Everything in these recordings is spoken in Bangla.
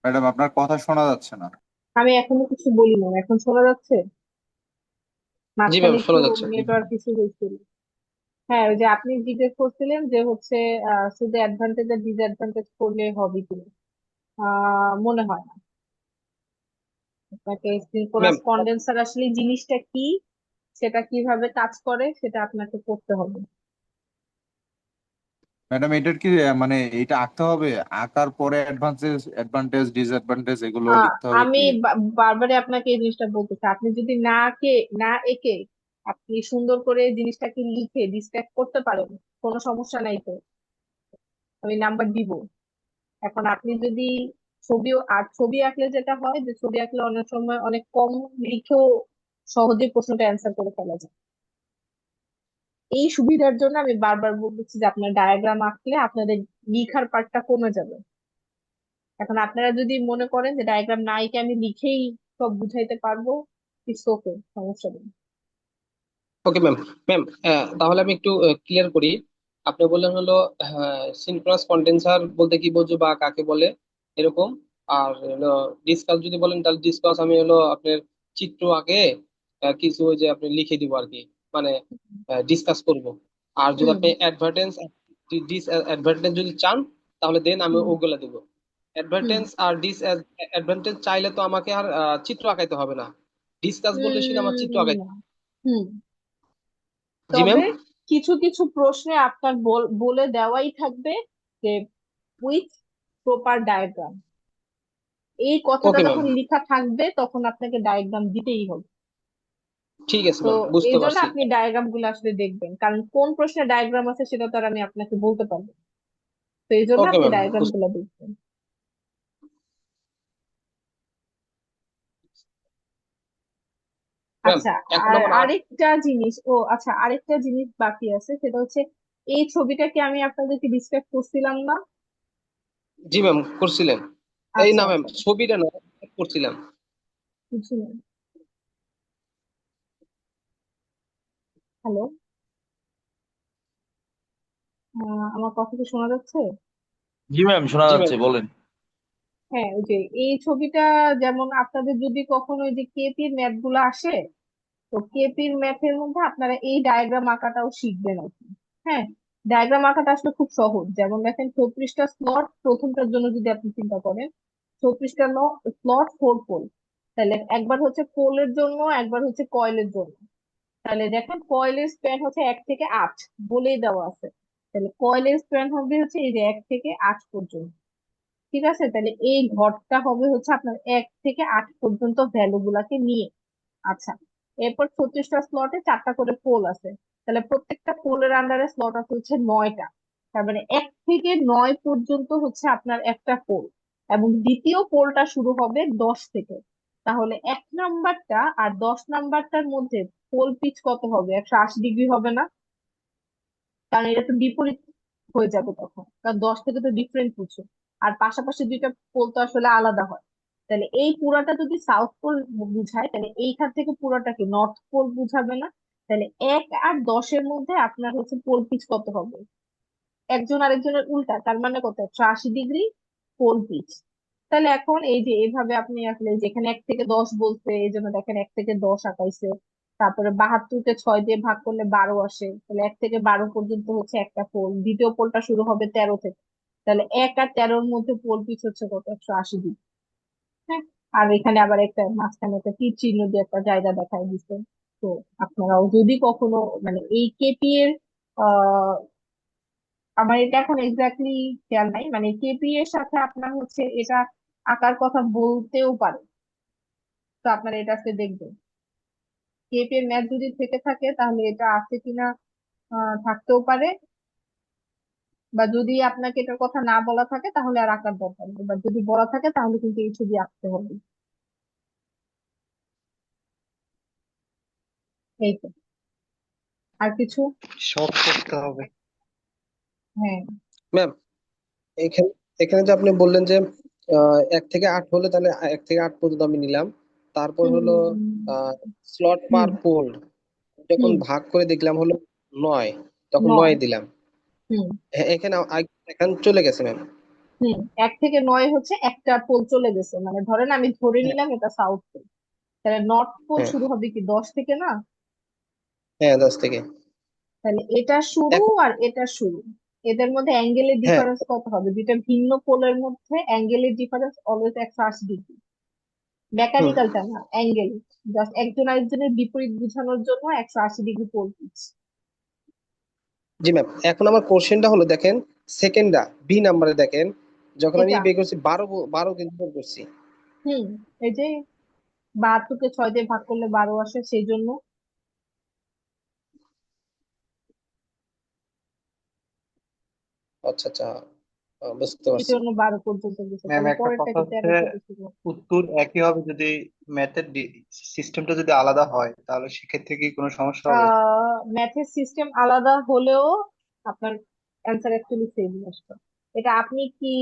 ম্যাডাম, আপনার কথা শোনা যাচ্ছে না। আমি এখনো কিছু বলি না, এখন শোনা যাচ্ছে? জি মাঝখানে ম্যাম, একটু শোনা যাচ্ছে। নেটওয়ার্ক ইস্যু হয়েছিল। হ্যাঁ, ওই যে আপনি জিজ্ঞেস করছিলেন যে হচ্ছে শুধু অ্যাডভান্টেজ আর ডিসঅ্যাডভান্টেজ করলে হবে কিনা। মনে হয় না। আপনাকে সিনক্রোনাস ম্যাম কন্ডেন্সার আসলে জিনিসটা কি, সেটা কিভাবে কাজ করে সেটা আপনাকে করতে হবে। ম্যাডাম, এটার কি মানে এটা আঁকতে হবে? আঁকার পরে অ্যাডভান্টেজ ডিসঅ্যাডভান্টেজ এগুলো লিখতে হবে আমি কি? বারবারই আপনাকে এই জিনিসটা বলতেছি, আপনি যদি না এঁকে আপনি সুন্দর করে জিনিসটাকে লিখে ডিসক্রাইব করতে পারেন, কোনো সমস্যা নাই তো, আমি নাম্বার দিব। এখন আপনি যদি ছবি আঁকলে যেটা হয় যে ছবি আঁকলে অনেক সময় অনেক কম লিখেও সহজে প্রশ্নটা অ্যান্সার করে ফেলা যায়। এই সুবিধার জন্য আমি বারবার বলতেছি যে আপনার ডায়াগ্রাম আঁকলে আপনাদের লিখার পার্টটা কমে যাবে। এখন আপনারা যদি মনে করেন যে ডায়াগ্রাম না এঁকে আমি লিখেই সব বুঝাইতে পারবো, ইটস ওকে, সমস্যা নেই। Okay ma'am. ম্যাম তাহলে আমি একটু ক্লিয়ার করি। আপনি বললেন হলো সিনক্রোনাস কন্ডেন্সার বলতে কি বোঝো বা কাকে বলে, এরকম। আর হলো ডিসকাস যদি বলেন তাহলে ডিসকাস আমি হলো আপনার চিত্র আঁকে কিছু ওই যে আপনি লিখে দিব আর কি, মানে ডিসকাস করব। আর যদি হুম আপনি ডিস অ্যাডভার্টেন্স যদি চান তাহলে দেন আমি হুম ওগুলা দেবো। হুম অ্যাডভার্টেন্স আর অ্যাডভার্টেন্স চাইলে তো আমাকে আর চিত্র আঁকাইতে হবে না। ডিসকাস বললে শুধু আমার চিত্র আঁকাইতে। না। হুম। জি ম্যাম। তবে কিছু কিছু প্রশ্নে আপনার বলে দেওয়াই থাকবে যে উইথ প্রপার ডায়াগ্রাম, এই কথাটা ওকে ম্যাম। যখন লেখা থাকবে তখন আপনাকে ডায়াগ্রাম দিতেই হবে। ঠিক আছে তো ম্যাম, এই বুঝতে জন্য পারছি। আপনি ডায়াগ্রাম গুলো আসলে দেখবেন, কারণ কোন প্রশ্নে ডায়াগ্রাম আছে সেটা তো আর আমি আপনাকে বলতে পারবো না। তো এই জন্য ওকে আপনি ম্যাম। ডায়াগ্রাম গুলো দেখবেন। ম্যাম আচ্ছা। এখন আর আমার আর। আরেকটা জিনিস বাকি আছে, সেটা হচ্ছে এই ছবিটাকে আমি আপনাদেরকে ডিসক্রাইব করছিলাম না? জি ম্যাম, করছিলেন। এই আচ্ছা না ম্যাম, আচ্ছা, ছবিটা না, করছিলাম। বুঝলেন? হ্যালো, আমার কথা কি শোনা যাচ্ছে? জি ম্যাম, শোনা জি ম্যাম। যাচ্ছে, বলেন। হ্যাঁ, ওই যে এই ছবিটা, যেমন আপনাদের যদি কখনো ওই যে কেপির ম্যাথ গুলো আসে, তো কেপির ম্যাথের মধ্যে আপনারা এই ডায়াগ্রাম আঁকাটাও শিখবেন আর কি। হ্যাঁ, ডায়াগ্রাম আঁকাটা আসলে খুব সহজ। যেমন দেখেন 34টা স্লট, প্রথমটার জন্য যদি আপনি চিন্তা করেন, 34টা স্লট, 4 পোল। তাহলে একবার হচ্ছে পোলের জন্য, একবার হচ্ছে কয়েলের জন্য। তাহলে দেখেন কয়েলের স্প্যান হচ্ছে 1 থেকে 8 বলেই দেওয়া আছে। তাহলে কয়েলের স্প্যান হবে হচ্ছে এই যে 1 থেকে 8 পর্যন্ত। ঠিক আছে, তাহলে এই ঘরটা হবে হচ্ছে আপনার 1 থেকে 8 পর্যন্ত ভ্যালু গুলাকে নিয়ে। আচ্ছা, এরপর 36টা স্লটে 4টা করে পোল আছে। তাহলে প্রত্যেকটা পোলের আন্ডারে স্লট আছে হচ্ছে 9টা। তার মানে 1 থেকে 9 পর্যন্ত হচ্ছে আপনার একটা পোল, এবং দ্বিতীয় পোলটা শুরু হবে 10 থেকে। তাহলে 1 নাম্বারটা আর 10 নাম্বারটার মধ্যে পোল পিচ কত হবে? 180 ডিগ্রি হবে না? কারণ এটা তো বিপরীত হয়ে যাবে তখন, কারণ 10 থেকে তো ডিফারেন্ট কিছু, আর পাশাপাশি দুইটা পোল তো আসলে আলাদা হয়। তাহলে এই পুরাটা যদি সাউথ পোল বুঝায়, তাহলে এইখান থেকে পুরাটাকে নর্থ পোল বুঝাবে না? তাহলে 1 আর 10-এর মধ্যে আপনার হচ্ছে পোল পিচ কত হবে? একজন আরেকজনের উল্টা, তার মানে কত? 180 ডিগ্রি পোল পিচ। তাহলে এখন এই যে এইভাবে আপনি আসলে যেখানে 1 থেকে 10 বলছে, এই জন্য দেখেন 1 থেকে 10 আঁকাইছে। তারপরে 72-কে 6 দিয়ে ভাগ করলে 12 আসে, তাহলে 1 থেকে 12 পর্যন্ত হচ্ছে একটা পোল, দ্বিতীয় পোলটা শুরু হবে 13 থেকে। তাহলে 1 আর 13-র মধ্যে পোল পিচ হচ্ছে কত? 180 ডিগ্রি। হ্যাঁ, আর এখানে আবার একটা মাঝখানে একটা তীর চিহ্ন দিয়ে একটা জায়গা দেখায় দিচ্ছে। তো আপনারাও যদি কখনো মানে এই কেপি এর, আমার এটা এখন এক্স্যাক্টলি খেয়াল নাই, মানে কেপি এর সাথে আপনার হচ্ছে এটা আঁকার কথা বলতেও পারে। তো আপনারা এটা আজকে দেখবেন, কেপি এর ম্যাথ যদি থেকে থাকে তাহলে এটা আছে কিনা, থাকতেও পারে। বা যদি আপনাকে এটার কথা না বলা থাকে তাহলে আর আঁকার দরকার নেই, বা যদি বলা থাকে তাহলে কিন্তু এই ছবি আঁকতে হবে। এই তো, আর কিছু? সব করতে হবে। হ্যাঁ। ম্যাম এখানে এখানে যে আপনি বললেন যে 1 থেকে 8 হলে তাহলে 1 থেকে 8 পর্যন্ত আমি নিলাম। তারপর হলো হুম স্লট হুম পার পোল যখন হুম ভাগ করে দেখলাম হলো 9, তখন 9 নয়। দিলাম। হুম। এখানে এখানে চলে গেছে ম্যাম। হুম, 1 থেকে 9 হচ্ছে একটা পোল চলে গেছে, মানে ধরেন আমি ধরে হ্যাঁ, নিলাম এটা সাউথ পোল, তাহলে নর্থ পোল হ্যাঁ, শুরু হবে কি 10 থেকে না? হ্যাঁ, 10 থেকে। তাহলে এটা শুরু এখন আর এটা শুরু, এদের মধ্যে অ্যাঙ্গেলের হ্যাঁ, ডিফারেন্স কত হবে? দুইটা ভিন্ন পোলের মধ্যে অ্যাঙ্গেলের ডিফারেন্স অলওয়েজ 180 ডিগ্রি। হুম, মেকানিক্যালটা না, অ্যাঙ্গেল। জাস্ট একজন আরেকজনের বিপরীত বোঝানোর জন্য 180 ডিগ্রি পোল দিচ্ছি। জি ম্যাম। এখন আমার কোশ্চেনটা হলো, দেখেন সেকেন্ডটা বি নাম্বারে দেখেন, যখন আমি এটা বের করছি 12, 12 কিন্তু বের করছি। হুম, এই যে 72কে 6 দিয়ে ভাগ করলে 12 আসে, সেই জন্য। আচ্ছা, আচ্ছা, বুঝতে এই পারছি। জন্য 12 পর্যন্ত গেছে, ম্যাম তাহলে একটা পরেরটা কথা কি হচ্ছে 13 থেকে শুরু হবে? উত্তর একই হবে যদি ম্যাথের সিস্টেমটা যদি আলাদা হয়, তাহলে সেক্ষেত্রে কি কোনো সমস্যা হবে? ম্যাথের সিস্টেম আলাদা হলেও আপনার অ্যান্সার অ্যাকচুয়ালি সেম আসবে। এটা আপনি কি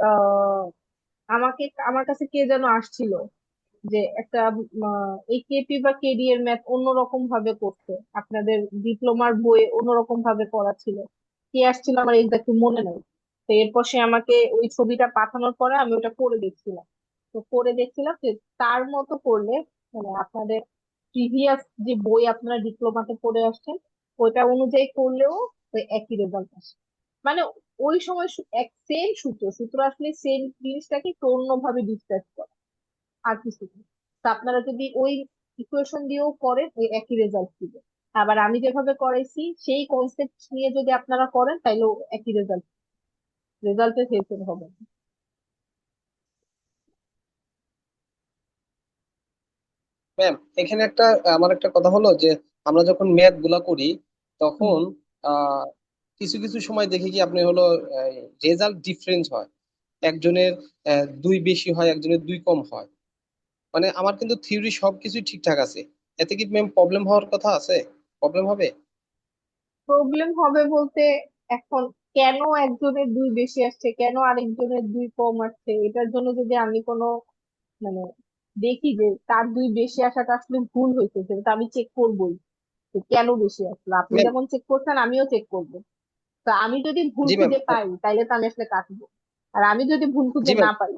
আহ, আমার কাছে কে যেন আসছিল যে একটা এই কেপি বা কেডি এর ম্যাথ অন্যরকম ভাবে করতে, আপনাদের ডিপ্লোমার বইয়ে অন্যরকম ভাবে করা ছিল। কে আসছিল আমার এক্সাক্টলি মনে নাই। তো এরপর সে আমাকে ওই ছবিটা পাঠানোর পরে আমি ওটা করে দেখছিলাম। তো করে দেখছিলাম যে তার মতো করলে, মানে আপনাদের প্রিভিয়াস যে বই আপনারা ডিপ্লোমাতে পড়ে আসছেন ওইটা অনুযায়ী করলেও ওই একই রেজাল্ট আসে। মানে ওই সময় এক সেম সূত্র সূত্র আসলে সেম জিনিসটাকে একটু অন্যভাবে ডিসকাস করে, আর কিছু না। তো আপনারা যদি ওই ইকুয়েশন দিয়েও করেন ওই একই রেজাল্ট দিবে। আবার আমি যেভাবে করাইছি সেই কনসেপ্ট নিয়ে যদি আপনারা করেন তাইলেও একই রেজাল্ট, রেজাল্টের হেরফের হবে না। ম্যাম, এখানে একটা আমার একটা কথা হলো যে আমরা যখন ম্যাথ গুলা করি হুম। তখন আহ কিছু কিছু সময় দেখি কি আপনি হলো রেজাল্ট ডিফারেন্স হয়। একজনের 2 বেশি হয়, একজনের 2 কম হয়। মানে আমার কিন্তু থিওরি সবকিছু ঠিকঠাক আছে, এতে কি ম্যাম প্রবলেম হওয়ার কথা আছে? প্রবলেম হবে? প্রবলেম হবে বলতে, এখন কেন একজনের 2 বেশি আসছে, কেন আরেকজনের 2 কম আসছে, এটার জন্য যদি আমি কোনো মানে দেখি যে তার 2 বেশি আসাটা আসলে ভুল হয়েছে, সেটা আমি চেক করবোই যে কেন বেশি আসলো। আপনি ম্যাম, যেমন চেক করছেন আমিও চেক করবো। তো আমি যদি ভুল জি ম্যাম, খুঁজে পাই তাইলে তো আমি আসলে কাটবো। আর আমি যদি ভুল জি খুঁজে ম্যাম। না পাই,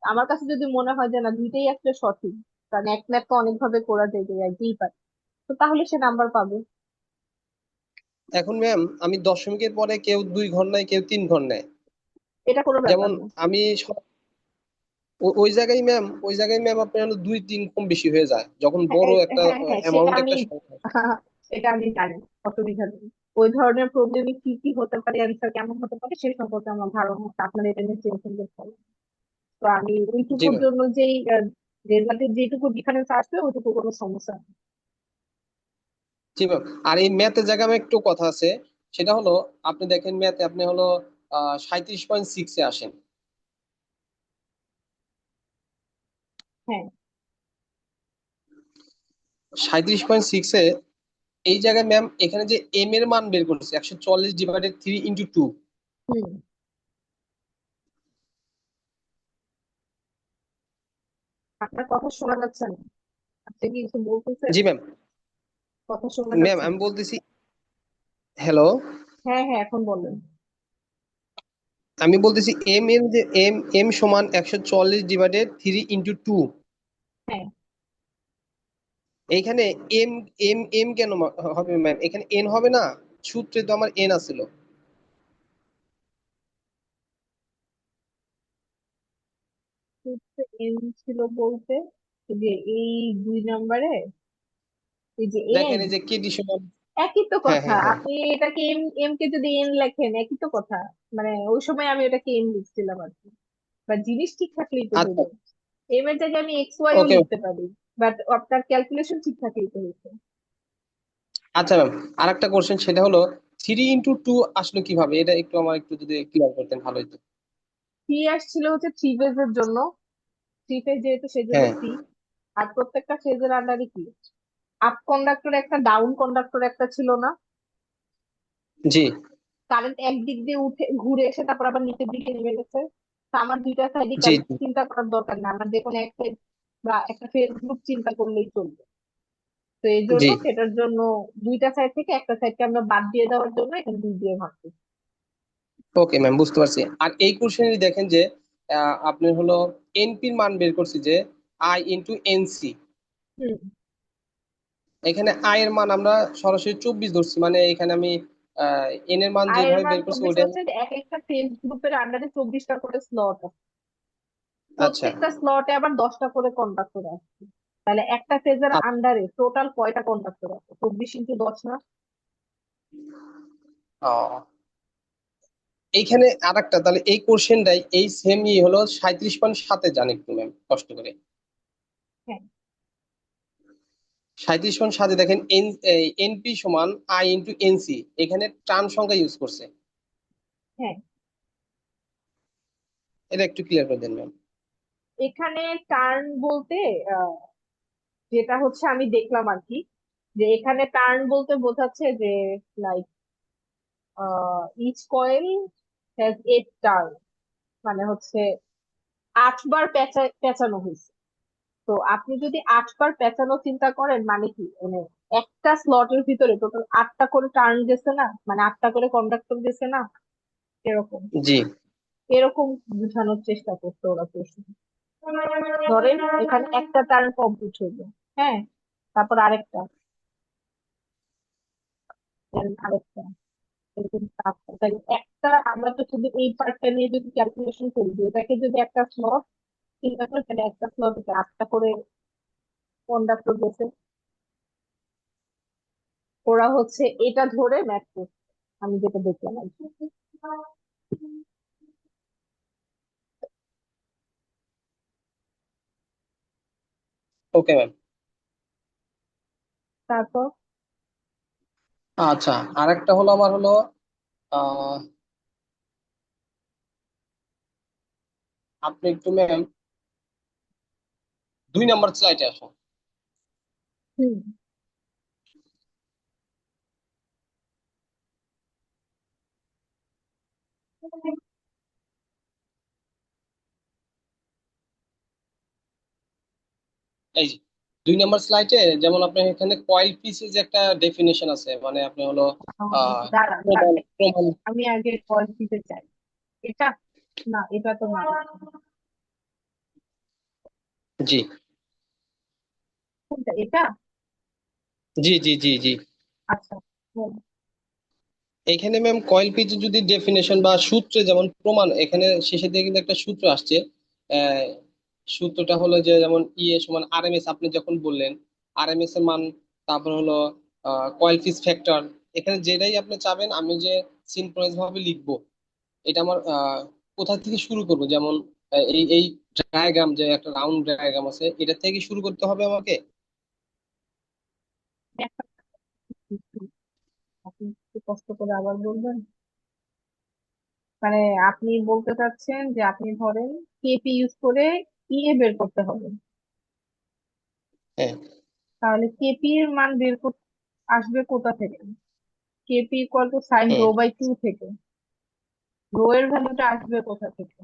আমার কাছে যদি মনে হয় যে না দুইটাই আসলে সঠিক, কারণ এক ম্যাথ তো অনেক ভাবে করা যায় যে একই পারে, তো তাহলে সে নাম্বার পাবে। এখন ম্যাম, আমি দশমিকের পরে কেউ 2 ঘর নেয়, কেউ 3 ঘর নেয়। এটা কোনো ব্যাপার যেমন না। আমি ওই জায়গায় ম্যাম আপনার হলো 2-3 কম বেশি হয়ে যায় যখন হ্যাঁ বড় একটা হ্যাঁ হ্যাঁ, সেটা অ্যামাউন্ট আমি একটা সংখ্যা। সেটা আমি জানি, অসুবিধা নেই। ওই ধরনের প্রবলেমে কি কি হতে পারে, অ্যান্সার কেমন হতে পারে সেই সম্পর্কে আমার ধারণা আছে, আপনার এটা নিয়ে টেনশন করতে হবে না। তো আমি জি ওইটুকুর ম্যাম, জন্য যেই রেজাল্টের যেটুকু ডিফারেন্স আসবে ওইটুকু কোনো সমস্যা নেই। জি ম্যাম। আর এই ম্যাথের জায়গায় আমার একটু কথা আছে, সেটা হলো আপনি দেখেন ম্যাথে আপনি হলো 37.6-এ আসেন। হ্যাঁ। 37.6-এ এই জায়গায় ম্যাম এখানে যে এম এর মান বের করছে 140/3 × 2। হুম। আপনার কথা শোনা যাচ্ছে না, আপনি কি কিছু বলতেছেন? জি ম্যাম। কথা শোনা ম্যাম যাচ্ছে আমি না। বলতেছি, হ্যালো, হ্যাঁ হ্যাঁ, এখন বলেন। আমি বলতেছি এম এর যে এম এম সমান 140/3 × 2। হ্যাঁ, এইখানে এম এম এম কেন হবে ম্যাম? এখানে এন হবে না? সূত্রে তো আমার এন আছিল। এন ছিল বলতে যে এই 2 নম্বরে এই যে এন, দেখেন এই যে কেটি সমান। একই তো হ্যাঁ, কথা। হ্যাঁ, হ্যাঁ। আপনি এটাকে এম এম কে যদি এন লেখেন একই তো কথা। মানে ওই সময় আমি ওটাকে এম লিখছিলাম আর কি, বা জিনিস ঠিক থাকলেই তো আচ্ছা, হইলো। এম এর জায়গায় আমি এক্স ওয়াই ও ওকে। লিখতে পারি, বাট আপনার ক্যালকুলেশন ঠিক থাকলেই তো হইছে। আচ্ছা ম্যাম, আর একটা কোশ্চেন, সেটা হলো 3 × 2 আসলো কিভাবে? এটা একটু আমার একটু যদি ক্লিয়ার করতেন ভালো হতো। থ্রি আসছিল হচ্ছে 3 ফেজের জন্য, 3 ফেজ যেহেতু সেজন্য হ্যাঁ, থ্রি। আর প্রত্যেকটা ফেজের আন্ডারে কি আপ কন্ডাক্টর একটা ডাউন কন্ডাক্টর একটা ছিল না? জি, কারেন্ট একদিক দিয়ে উঠে ঘুরে এসে তারপর আবার নিচের দিকে নেমে গেছে। তো আমার দুইটা সাইডই জি, জি, চিন্তা করার দরকার না, আমার যে কোনো এক সাইড বা একটা ফেজ গ্রুপ চিন্তা করলেই চলবে। তো এই জন্য জি। সেটার জন্য দুইটা সাইড থেকে একটা সাইডকে আমরা বাদ দিয়ে দেওয়ার জন্য এখানে 2 দিয়ে ভাগ করি। ওকে ম্যাম, বুঝতে পারছি। আর এই কোশ্চেনে দেখেন যে আপনি হলো এনপির মান বের করছি যে আই ইন্টু এনসি। হুম। এখানে আই এর মান আমরা সরাসরি 24 ধরছি, মানে এখানে আমি এন এর মান আয়ের যেভাবে মান বের করছি 24 ওইটা। হচ্ছে যে এক একটা ফেজ গ্রুপের আন্ডারে 24টা করে স্লট আছে, আচ্ছা। প্রত্যেকটা স্লটে আবার 10টা করে কন্ডাক্টর আছে। তাহলে একটা ফেজের আন্ডারে টোটাল কয়টা কন্ডাক্টর আছে? 24 × 10 না? ও, এইখানে আরেকটা, তাহলে এই কোশ্চেনটাই এই সেম হলো 37.7 জান একটু ম্যাম কষ্ট করে। হ্যাঁ। 37.7 দেখেন এনপি সমান আই ইন্টু এনসি, এখানে টার্ন সংখ্যা ইউজ করছে। হ্যাঁ, এটা একটু ক্লিয়ার করে দেন ম্যাম। এখানে টার্ন বলতে আহ, যেটা হচ্ছে আমি দেখলাম আর কি, যে এখানে টার্ন বলতে বোঝাচ্ছে যে like each coil has 8 turn, মানে হচ্ছে 8 বার পেঁচানো হয়েছে। তো আপনি যদি 8 বার পেঁচানো চিন্তা করেন, মানে কি, মানে একটা স্লটের ভিতরে টোটাল 8টা করে টার্ন গেছে না, মানে 8টা করে কন্ডাক্টর গেছে না, এরকম জি। এরকম বোঝানোর চেষ্টা করতো ওরা প্রশ্ন। ধরেন এখানে একটা টার্ন কমপ্লিট হইলো, হ্যাঁ, তারপর আরেকটা, then আরেকটা, এরকম 7টা। তাহলে একটা, আমরা তো শুধু এই পার্টটা নিয়ে যদি ক্যালকুলেশন করি যে এটাকে যদি একটা স্লট চিন্তা করি, তাহলে একটা স্লটে 8টা করে কন্ডাক্টর গেছে। ওরা হচ্ছে এটা ধরে ম্যাথ করছে, আমি যেটা দেখলাম আর কি। Okay ma'am. তারপর আচ্ছা, আরেকটা হলো আমার হলো আহ আপনি একটু ম্যাম 2 নম্বর স্লাইডে আসুন। হুম। এই যে 2 নম্বর স্লাইডে যেমন আপনার এখানে কয়েল পিসের যে একটা ডেফিনেশন আছে, মানে আপনি হলো দাঁড়ান প্রমাণ দাঁড়ান, প্রমাণ। আমি আগে কল দিতে চাই। এটা, না এটা তো না, জি কোনটা এটা? জি জি জি জি। আচ্ছা, বল। এখানে ম্যাম কয়েল পিচের যদি ডেফিনেশন বা সূত্রে যেমন প্রমাণ, এখানে শেষের দিকে কিন্তু একটা সূত্র আসছে। আহ, সূত্রটা হলো যে যেমন সমান আরএমএস, আপনি যখন বললেন আরএমএস এর মান, তারপর হলো কয়েল পিচ ফ্যাক্টর। এখানে যেটাই আপনি চাবেন আমি যে সিনক্রোনাইজ ভাবে লিখবো, এটা আমার কোথা থেকে শুরু করব, যেমন এই ডায়াগ্রাম যে একটা রাউন্ড ডায়াগ্রাম আছে, এটা থেকে শুরু করতে হবে আমাকে। একটা, আপনি একটু কষ্ট করে আবার বলবেন। মানে আপনি বলতে চাচ্ছেন যে আপনি ধরেন কেপি ইউজ করে বের করতে হবে, হ্যাঁ। তাহলে কেপি এর মান বের করতে আসবে কোথা থেকে? KP equal to sine rho হ্যাঁ। বাই 2 থেকে। রো এর ভ্যালুটা আসবে কোথা থেকে?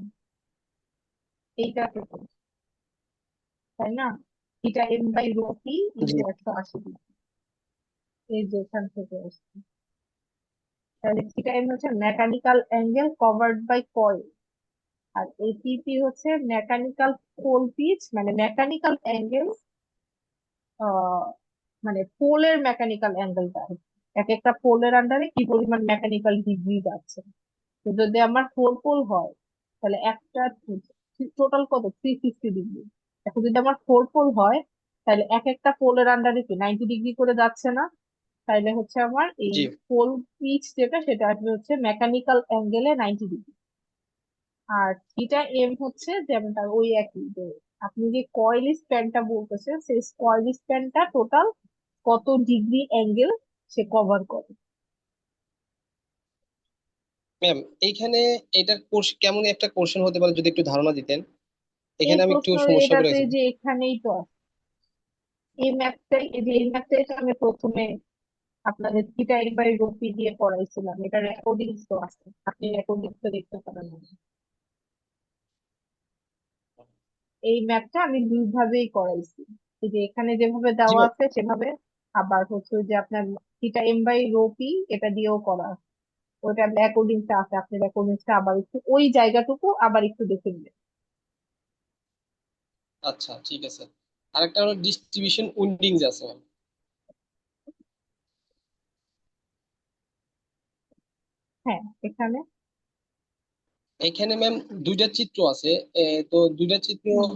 এইটা থেকে, তাই না? এটা M by rho P G into 180 degree, এই যে এখান থেকে আসছে। তাহলে থিটা এম হচ্ছে mechanical angle covered by coil, আর এই পিপি হচ্ছে মেকানিক্যাল পোল পিচ, মানে মেকানিক্যাল অ্যাঙ্গেল, মানে পোলের মেকানিক্যাল অ্যাঙ্গেলটা এক একটা পোলের আন্ডারে কি পরিমাণ মেকানিক্যাল ডিগ্রি যাচ্ছে। তো যদি আমার 4 পোল হয়, তাহলে একটা টোটাল কত, 360 ডিগ্রি। এখন যদি আমার 4 পোল হয়, তাহলে এক একটা পোলের আন্ডারে কি 90 ডিগ্রি করে যাচ্ছে না? তাইলে হচ্ছে আমার এই জি পোল পিচ যেটা, সেটা আসবে হচ্ছে মেকানিক্যাল অ্যাঙ্গেলে 90 ডিগ্রি। আর থিটা এম হচ্ছে যেমন তার ওই একই, যে আপনি যে কয়েল স্প্যানটা বলতেছেন, সেই কয়েল স্প্যানটা টোটাল কত ডিগ্রি অ্যাঙ্গেল সে কভার করে। ম্যাম, এইখানে এটার কোর্স কেমন একটা কোশ্চেন হতে পারে যদি একটু ধারণা দিতেন, এই এখানে আমি একটু প্রশ্ন, সমস্যা এটা পড়ে তো গেছি। এই যে এখানেই তো আছে। এই ম্যাথটাই, এই যে এই ম্যাথটাই তো আমি প্রথমে আপনাদের theta M by rho P দিয়ে পড়াইছিলাম, এটা রেকর্ডিংস তো আছে, আপনি রেকর্ডিংস তো দেখতে পারেন। এই ম্যাথটা আমি দুইভাবেই করাইছি, এই যে এখানে যেভাবে জি দেওয়া ম্যাম। আছে সেভাবে, আবার হচ্ছে ওই যে আপনার theta M by rho P এটা দিয়েও করা আছে। ওটা রেকর্ডিংটা আছে, আপনি রেকর্ডিংটা আবার একটু ওই জায়গাটুকু আবার একটু দেখে নেবেন। আচ্ছা ঠিক আছে। আরেকটা হলো ডিস্ট্রিবিউশন উইন্ডিংস আছে ম্যাম। হ্যাঁ, এখানে এখানে ম্যাম দুইটা চিত্র আছে। তো দুইটা চিত্র হুম,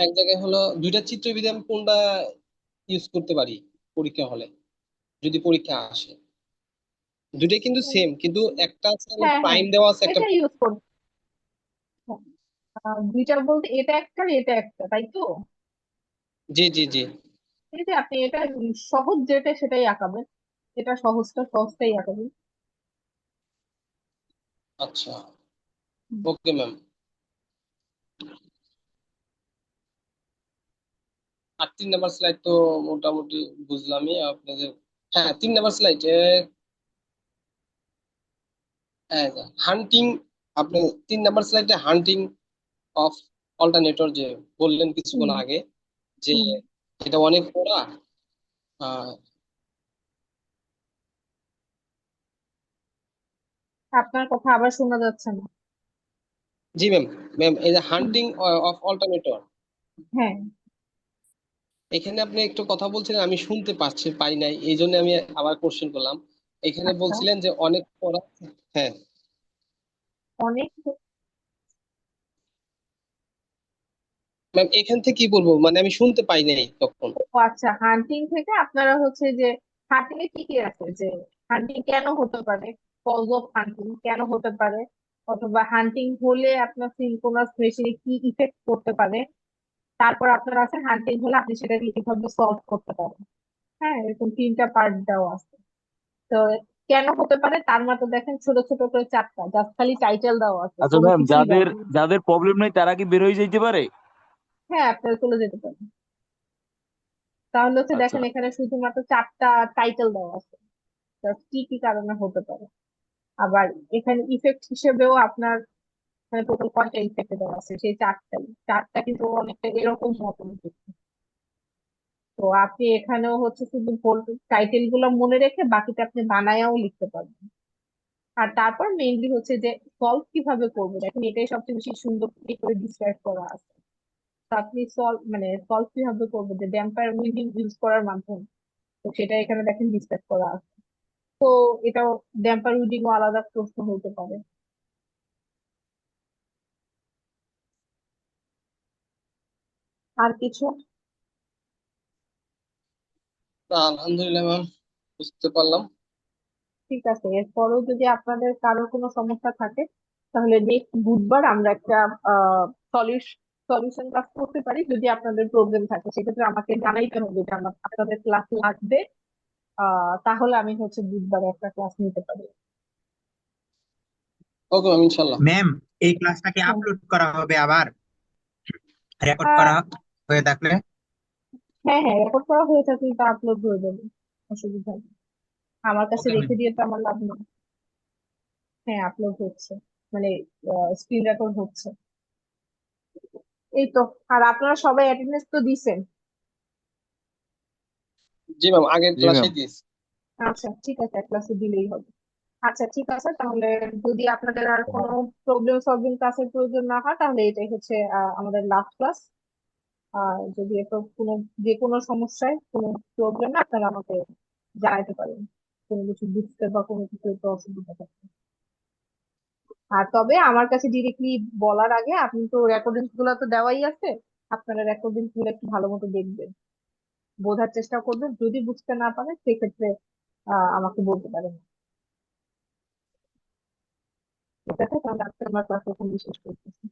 এক জায়গায় হলো দুইটা চিত্র ভিতরে আমি কোনটা ইউজ করতে পারি পরীক্ষা হলে, যদি পরীক্ষা আসে? দুইটাই কিন্তু হুম, সেম, কিন্তু একটা আছে হ্যাঁ হ্যাঁ প্রাইম দেওয়া আছে, একটা। এটা ইউজ করবো। দুইটা বলতে এটা একটা আর এটা একটা, তাই তো? জি জি জি। এই যে আপনি এটা সহজ যেটা সেটাই আঁকাবেন, এটা সহজটাই আঁকাবেন। আচ্ছা হুম, ওকে ম্যাম। আর 3 নাম্বার স্লাইড তো মোটামুটি বুঝলামই আপনাদের। হ্যাঁ, 3 নাম্বার স্লাইড, হান্টিং। আপনি 3 নাম্বার স্লাইডে হান্টিং অফ অল্টারনেটর যে বললেন কিছুক্ষণ হুম, আগে, যে হুম। এটা অনেক পড়া। আহ, আপনার কথা আবার শোনা যাচ্ছে না। জি ম্যাম। ম্যাম এই যে হুম, হান্টিং অফ অল্টারনেটর, হ্যাঁ, এখানে আপনি একটু কথা বলছিলেন, আমি শুনতে পাই নাই, এই জন্য আমি আবার কোশ্চেন করলাম। এখানে আচ্ছা। বলছিলেন যে অনেক পড়া। হ্যাঁ অনেক। ম্যাম, এখান থেকে কি বলবো, মানে আমি শুনতে পাই নাই তখন। ও আচ্ছা, হান্টিং থেকে আপনারা হচ্ছে যে হান্টিং এ কি কি আছে, যে হান্টিং কেন হতে পারে, কজ অফ হান্টিং কেন হতে পারে, অথবা হান্টিং হলে আপনার সিনক্রোনাস মেশিনে কি ইফেক্ট করতে পারে, তারপর আপনার আছে হান্টিং হলে আপনি সেটা কিভাবে সলভ করতে পারেন। হ্যাঁ, এরকম 3টা পার্ট দেওয়া আছে। তো কেন হতে পারে তার মতো দেখেন ছোট ছোট করে 4টা, জাস্ট খালি টাইটেল দেওয়া আছে, আচ্ছা কোনো ম্যাম, কিছুই যাদের দেওয়া নেই। যাদের প্রবলেম নেই তারা কি বের হয়ে যাইতে পারে? হ্যাঁ, আপনারা চলে যেতে পারেন। তাহলে হচ্ছে আচ্ছা। দেখেন এখানে শুধুমাত্র 4টা টাইটেল দেওয়া আছে, just কি কি কারণে হতে পারে। আবার এখানে ইফেক্ট হিসেবেও আপনার টোটাল কয়টা ইফেক্ট দেওয়া আছে, সেই 4টাই। 4টা কিন্তু অনেকটা এরকম মতন effect। তো আপনি এখানেও হচ্ছে শুধু টাইটেল গুলো মনে রেখে বাকিটা আপনি বানায়াও লিখতে পারবেন। আর তারপর মেইনলি হচ্ছে যে সলভ কিভাবে করবো, দেখেন এটাই সবচেয়ে বেশি সুন্দর করে ডিসক্রাইব করা আছে। তো আপনি সলভ কিভাবে করবো, যে ড্যাম্পার উইন্ডিং ইউজ করার মাধ্যমে, তো সেটা এখানে দেখেন ডিসক্রাইব করা আছে। তো এটাও ড্যাম্পার উইন্ডিং ও আলাদা প্রশ্ন হতে পারে। আর কিছু? আলহামদুলিল্লাহ ম্যাম, বুঝতে পারলাম। ঠিক আছে, এরপরও যদি আপনাদের কারোর কোনো সমস্যা থাকে তাহলে নেক্সট বুধবার আমরা একটা সলিউশন ক্লাস করতে পারি। যদি আপনাদের প্রবলেম থাকে সেক্ষেত্রে আমাকে জানাইতে হবে যে আপনাদের ক্লাস লাগবে। তাহলে আমি হচ্ছে বুধবারে একটা ক্লাস নিতে পারি। ওকে ম্যাম, ইনশাল্লাহ। ম্যাম, এই ক্লাসটাকে হ্যাঁ, আপলোড করা হবে আবার, রেকর্ড আহ, করা হয়ে থাকলে? হ্যাঁ হ্যাঁ রেকর্ড করা হয়ে থাকলে তা আপলোড হয়ে যাবে, অসুবিধা নেই। আমার কাছে ওকে ম্যাম। রেখে দিয়ে তো আমার লাভ নেই। হ্যাঁ, আপলোড হচ্ছে, মানে স্ক্রিন রেকর্ড হচ্ছে। এই তো। আর আপনারা সবাই অ্যাটেন্ডেন্স তো দিছেন? জি ম্যাম, আগের জি ম্যাম। ক্লাসে দিয়েছি। আচ্ছা ঠিক আছে, এক ক্লাসে দিলেই হবে। আচ্ছা ঠিক আছে, তাহলে যদি আপনাদের আর কোনো প্রবলেম সলভিং ক্লাসের প্রয়োজন না হয় তাহলে এটাই হচ্ছে আমাদের লাস্ট ক্লাস। আর যদি এরপর যে কোনো সমস্যায় কোনো প্রবলেম আপনারা আমাকে জানাতে পারেন, কোনো কিছু বুঝতে বা কোনো কিছু একটু অসুবিধা থাকলে। আর তবে আমার কাছে ডিরেক্টলি বলার আগে আপনি তো রেকর্ডিংস গুলো তো দেওয়াই আছে, আপনারা রেকর্ডিংস গুলো একটু ভালো মতো দেখবেন, বোঝার চেষ্টা করবেন। যদি বুঝতে না পারেন সেক্ষেত্রে আমাকে বলতে পারেন। ঠিক আছে, তাহলে আজকে আমার ক্লাস এখানে শেষ করতেছি।